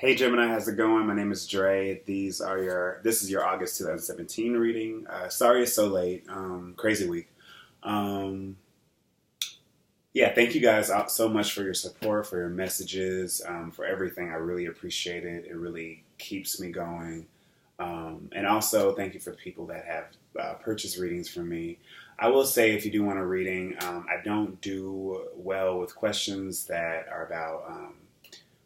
Hey Gemini, how's it going? My name is Dre. This is your August 2017 reading. Sorry it's so late. Crazy week. Um, yeah, thank you guys so much for your support, for your messages, for everything. I really appreciate it. It really keeps me going. And also, thank you for people that have purchased readings from me. I will say, if you do want a reading, I don't do well with questions that are about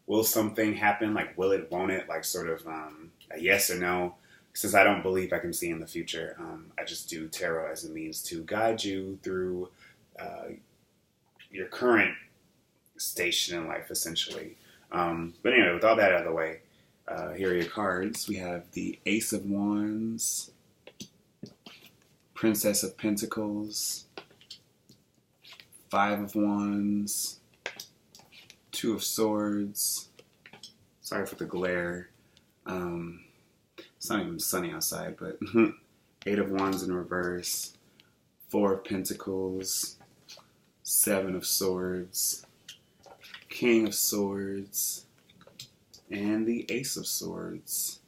will something happen, like will it, won't it, like sort of a yes or no. Since I don't believe I can see in the future, I just do tarot as a means to guide you through uh, your current station in life, essentially. But anyway, with all that out of the way, here are your cards. We have the Ace of Wands, Princess of Pentacles, Five of Wands, Two of Swords. Sorry for the glare. It's not even sunny outside, but Eight of Wands in reverse, Four of Pentacles, Seven of Swords, King of Swords, and the Ace of Swords.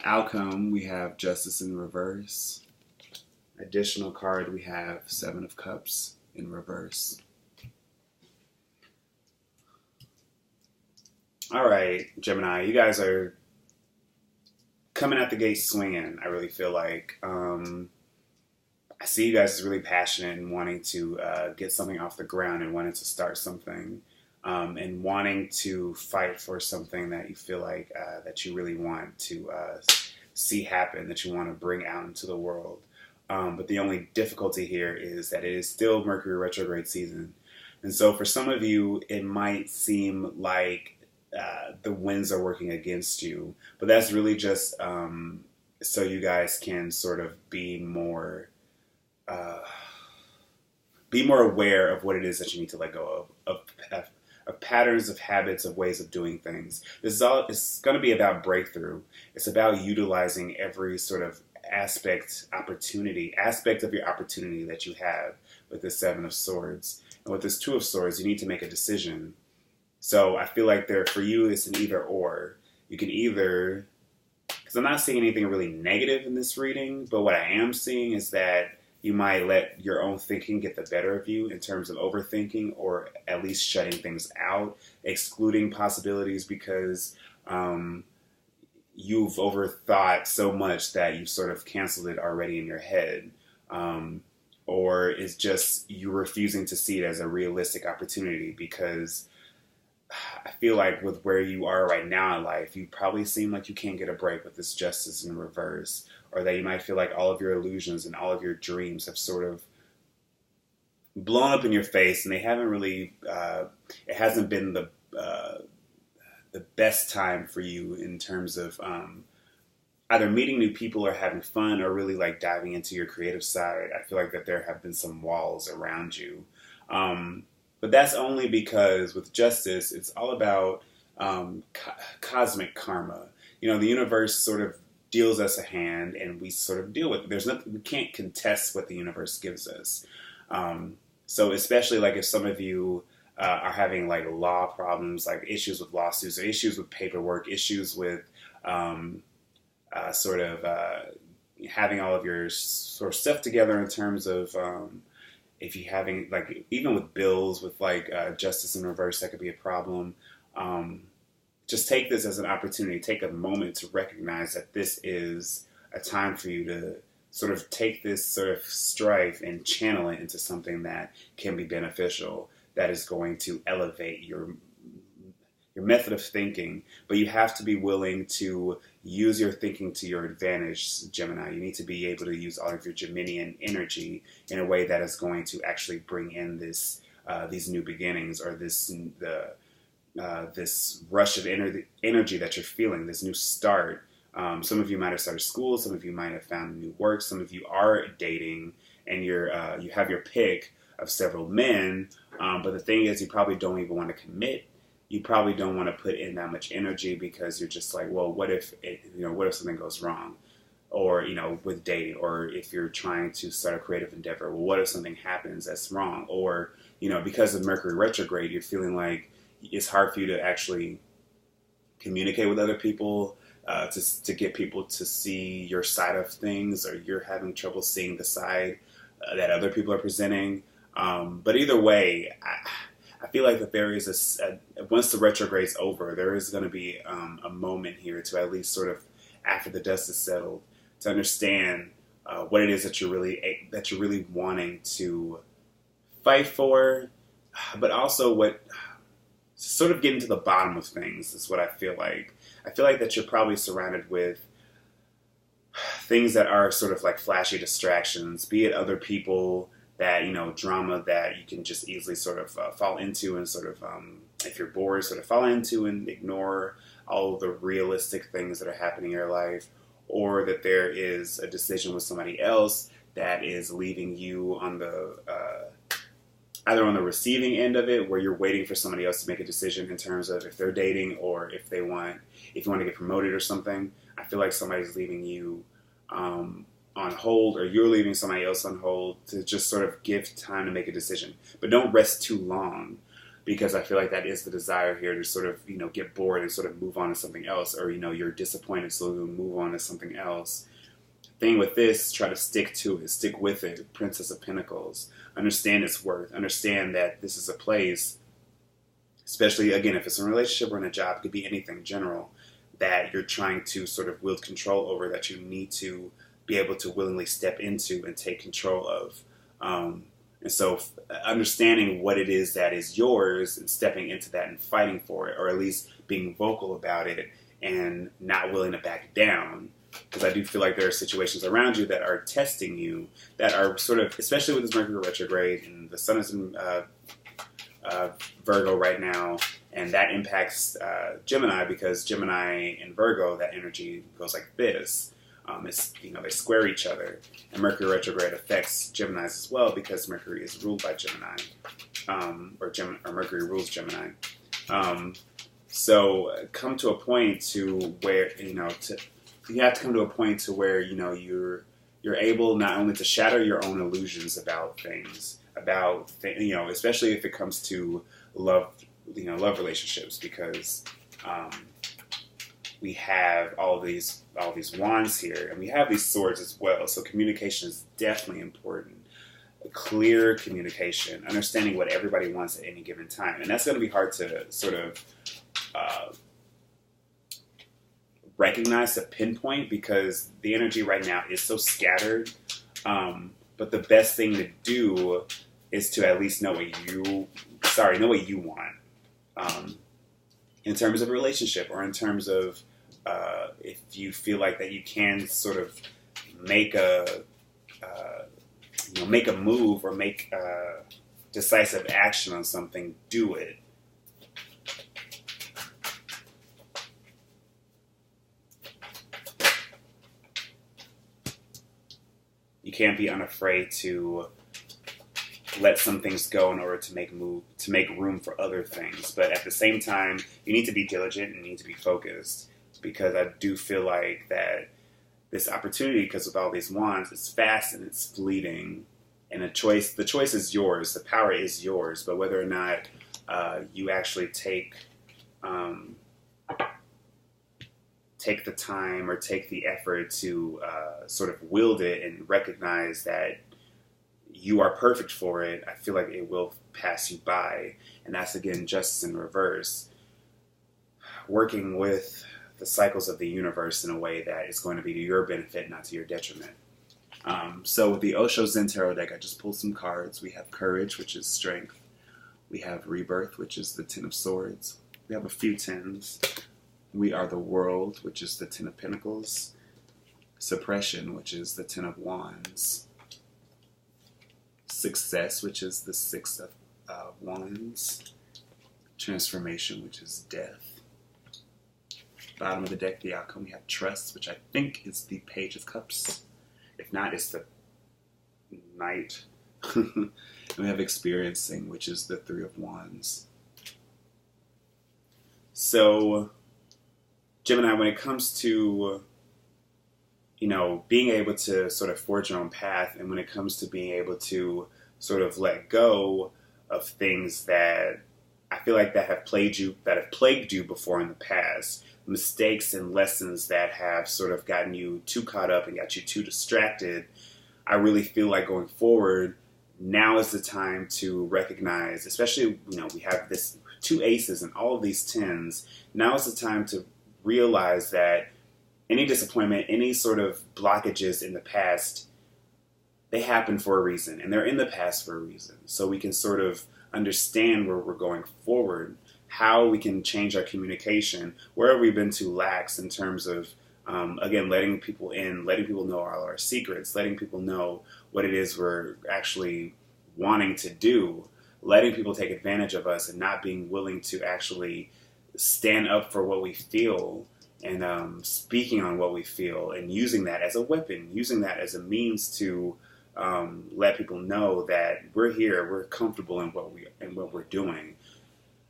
Outcome, we have Justice in reverse. Additional card, we have Seven of Cups in reverse. All right, Gemini, you guys are coming out the gate swinging. I really feel like I see you guys as really passionate and wanting to get something off the ground and wanting to start something and wanting to fight for something that you feel like that you really want to see happen, that you want to bring out into the world. But the only difficulty here is that it is still Mercury retrograde season. And so for some of you, it might seem like the winds are working against you, but that's really just so you guys can sort of be more aware of what it is that you need to let go of patterns, of habits, of ways of doing things. It's going to be about breakthrough. It's about utilizing every sort of aspect of your opportunity that you have with the Seven of Swords. And with this Two of Swords, you need to make a decision. So I feel like for you, it's an either or. You can either, because I'm not seeing anything really negative in this reading, but what I am seeing is that you might let your own thinking get the better of you in terms of overthinking, or at least shutting things out, excluding possibilities because you've overthought so much that you've sort of canceled it already in your head. Or it's just you refusing to see it as a realistic opportunity, because I feel like with where you are right now in life, you probably seem like you can't get a break with this Justice in reverse, or that you might feel like all of your illusions and all of your dreams have sort of blown up in your face, and they haven't really, it hasn't been the best time for you in terms of either meeting new people or having fun or really like diving into your creative side. I feel like that there have been some walls around you. But that's only because with Justice, it's all about cosmic karma. You know, the universe sort of deals us a hand, and we sort of deal with it. There's nothing, we can't contest what the universe gives us. So especially like if some of you are having like law problems, like issues with lawsuits or issues with paperwork, issues with having all of your sort of stuff together in terms of if you're having, like, even with bills, with like Justice in reverse, that could be a problem. Just take this as an opportunity. Take a moment to recognize that this is a time for you to sort of take this sort of strife and channel it into something that can be beneficial, that is going to elevate your method of thinking. But you have to be willing to use your thinking to your advantage, Gemini. You need to be able to use all of your Geminian energy in a way that is going to actually bring in this these new beginnings, or this rush of energy that you're feeling, this new start. Some of you might have started school. Some of you might have found new work. Some of you are dating, and you have your pick of several men. But the thing is, you probably don't even want to commit. You probably don't want to put in that much energy because you're just like, well, what if something goes wrong? Or, with dating, or if you're trying to start a creative endeavor, well, what if something happens that's wrong? Or, because of Mercury retrograde, you're feeling like, it's hard for you to actually communicate with other people, to get people to see your side of things, or you're having trouble seeing the side that other people are presenting. But either way, I feel like that there is once the retrograde's over, there is going to be a moment here to at least sort of, after the dust is settled, to understand what it is that you're really wanting to fight for, but also what sort of getting to the bottom of things is what I feel like. I feel like that you're probably surrounded with things that are sort of like flashy distractions, be it other people, that, drama that you can just easily sort of fall into, and sort of, if you're bored, sort of fall into and ignore all the realistic things that are happening in your life, or that there is a decision with somebody else that is leaving you on the either on the receiving end of it, where you're waiting for somebody else to make a decision in terms of if they're dating, or if you want to get promoted or something. I feel like somebody's leaving you on hold, or you're leaving somebody else on hold, to just sort of give time to make a decision. But don't rest too long, because I feel like that is the desire here, to sort of, get bored and sort of move on to something else, or, you're disappointed, so you'll move on to something else. Thing with this, try to stick to it, stick with it. Princess of Pentacles. Understand its worth. Understand that this is a place, especially, again, if it's a relationship or in a job, it could be anything general, that you're trying to sort of wield control over, that you need to be able to willingly step into and take control of. And so understanding what it is that is yours, and stepping into that and fighting for it, or at least being vocal about it and not willing to back down. Because I do feel like there are situations around you that are testing you, that are sort of, especially with this Mercury retrograde, and the Sun is in Virgo right now, and that impacts Gemini, because Gemini and Virgo, that energy goes like this. It's, they square each other, and Mercury retrograde affects Geminis as well, because Mercury is ruled by Gemini, or Mercury rules Gemini. So come to a point to where you have to come to a point to where you're able not only to shatter your own illusions about things, especially if it comes to love relationships, because we have all these wands here, and we have these swords as well. So communication is definitely important. Clear communication, understanding what everybody wants at any given time, and that's going to be hard to sort of recognize, to pinpoint, because the energy right now is so scattered. But the best thing to do is to at least know what you want. In terms of a relationship, or in terms of if you feel like that you can sort of make a move, or make decisive action on something, do it. You can't be unafraid to let some things go in order to make room for other things. But at the same time, you need to be diligent and you need to be focused, because I do feel like that this opportunity, because with all these wands, it's fast and it's fleeting, and the choice is yours, the power is yours. But whether or not you actually take the time, or take the effort to sort of wield it and recognize that you are perfect for it, I feel like it will pass you by. And that's, again, justice in reverse. Working with the cycles of the universe in a way that is going to be to your benefit, not to your detriment. So with the Osho Zen Tarot deck, I just pulled some cards. We have Courage, which is strength. We have Rebirth, which is the Ten of Swords. We have a few tens. We are the World, which is the Ten of Pentacles. Suppression, which is the Ten of Wands. Success, which is the Six of Wands. Transformation, which is Death. Bottom of the deck, the outcome, we have Trust, which I think is the Page of Cups. If not, it's the Knight. And we have Experiencing, which is the Three of Wands. So, Gemini, when it comes to, being able to sort of forge your own path, and when it comes to being able to sort of let go of things that I feel like that have plagued you before in the past. Mistakes and lessons that have sort of gotten you too caught up and got you too distracted. I really feel like going forward, now is the time to recognize, especially, we have this 2 aces and all of these 10s. Now is the time to realize that any disappointment, any sort of blockages in the past, they happen for a reason, and they're in the past for a reason. So we can sort of understand where we're going forward, how we can change our communication, where we've been too lax in terms of, again, letting people in, letting people know all our secrets, letting people know what it is we're actually wanting to do, letting people take advantage of us and not being willing to actually stand up for what we feel and speaking on what we feel and using that as a weapon, using that as a means to let people know that we're here, we're comfortable in what we're doing.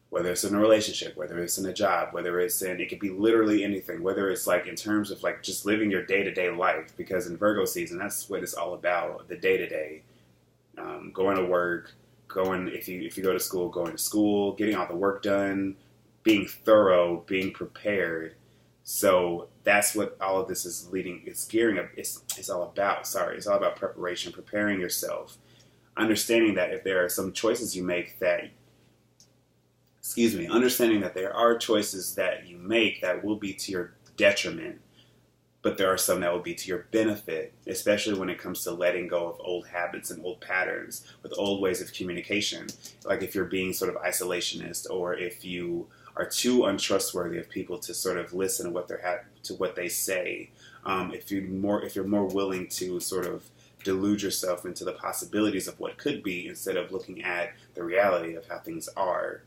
Whether it's in a relationship, whether it's in a job, whether it's in, it could be literally anything, whether it's like in terms of like just living your day-to-day life, because in Virgo season, that's what it's all about, the day-to-day, going to work, if you go to school, going to school, getting all the work done, being thorough, being prepared. So that's what all of this is it's gearing up, it's all about, it's all about preparation, preparing yourself, understanding that if there are some choices you make understanding that there are choices that you make that will be to your detriment, but there are some that will be to your benefit, especially when it comes to letting go of old habits and old patterns with old ways of communication. Like if you're being sort of isolationist, or if you are too untrustworthy of people to sort of listen to what they say. If you're more willing to sort of delude yourself into the possibilities of what could be instead of looking at the reality of how things are.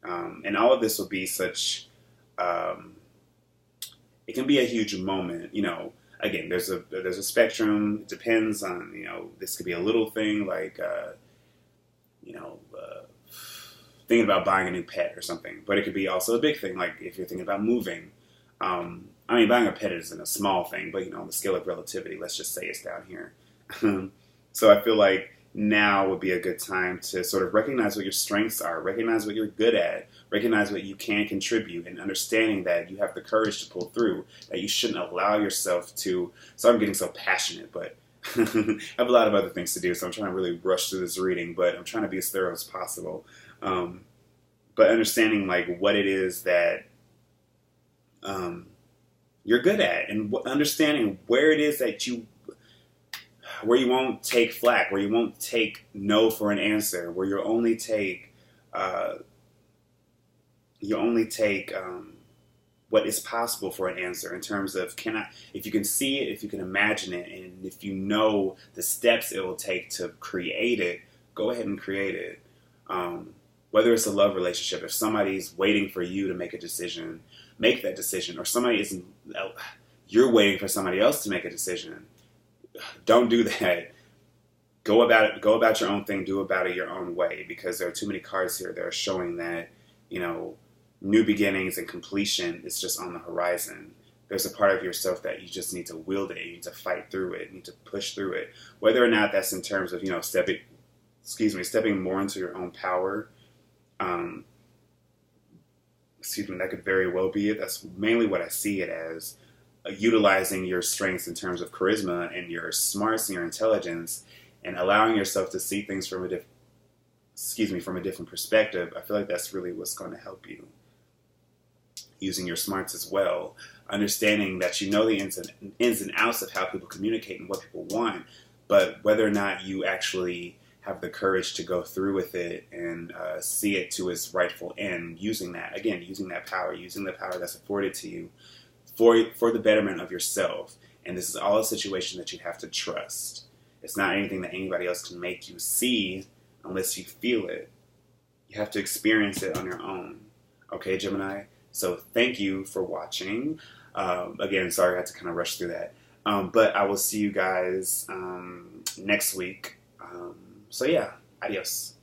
And all of this will be such, it can be a huge moment, again, there's a spectrum. It depends on, this could be a little thing like, thinking about buying a new pet or something, but it could be also a big thing. Like if you're thinking about moving, buying a pet isn't a small thing, but on the scale of relativity, let's just say it's down here. So I feel like now would be a good time to sort of recognize what your strengths are, recognize what you're good at, recognize what you can contribute, and understanding that you have the courage to pull through, that you shouldn't allow yourself to, so I'm getting so passionate, but I have a lot of other things to do, so I'm trying to really rush through this reading, but I'm trying to be as thorough as possible. But understanding like what it is that you're good at, and understanding where it is that where you won't take flack, where you won't take no for an answer, where you only take what is possible for an answer in terms of if you can see it, if you can imagine it, and if you know the steps it will take to create it, go ahead and create it. Whether it's a love relationship, if somebody's waiting for you to make a decision, make that decision, or you're waiting for somebody else to make a decision. Don't do that. Go about your own thing, do about it your own way, because there are too many cards here that are showing that, new beginnings and completion is just on the horizon. There's a part of yourself that you just need to wield it, you need to fight through it, you need to push through it. Whether or not that's in terms of, stepping more into your own power. That could very well be it. That's mainly what I see it as. Utilizing your strengths in terms of charisma and your smarts and your intelligence, and allowing yourself to see things from a different perspective. I feel like that's really what's going to help you. Using your smarts as well, understanding that the ins and outs of how people communicate and what people want, but whether or not you actually have the courage to go through with it and see it to its rightful end, using that power, using the power that's afforded to you for the betterment of yourself. And this is all a situation that you have to trust. It's not anything that anybody else can make you see unless you feel it. You have to experience it on your own. Okay, Gemini? So thank you for watching. Again, sorry I had to kind of rush through that. But I will see you guys next week. So yeah, adios.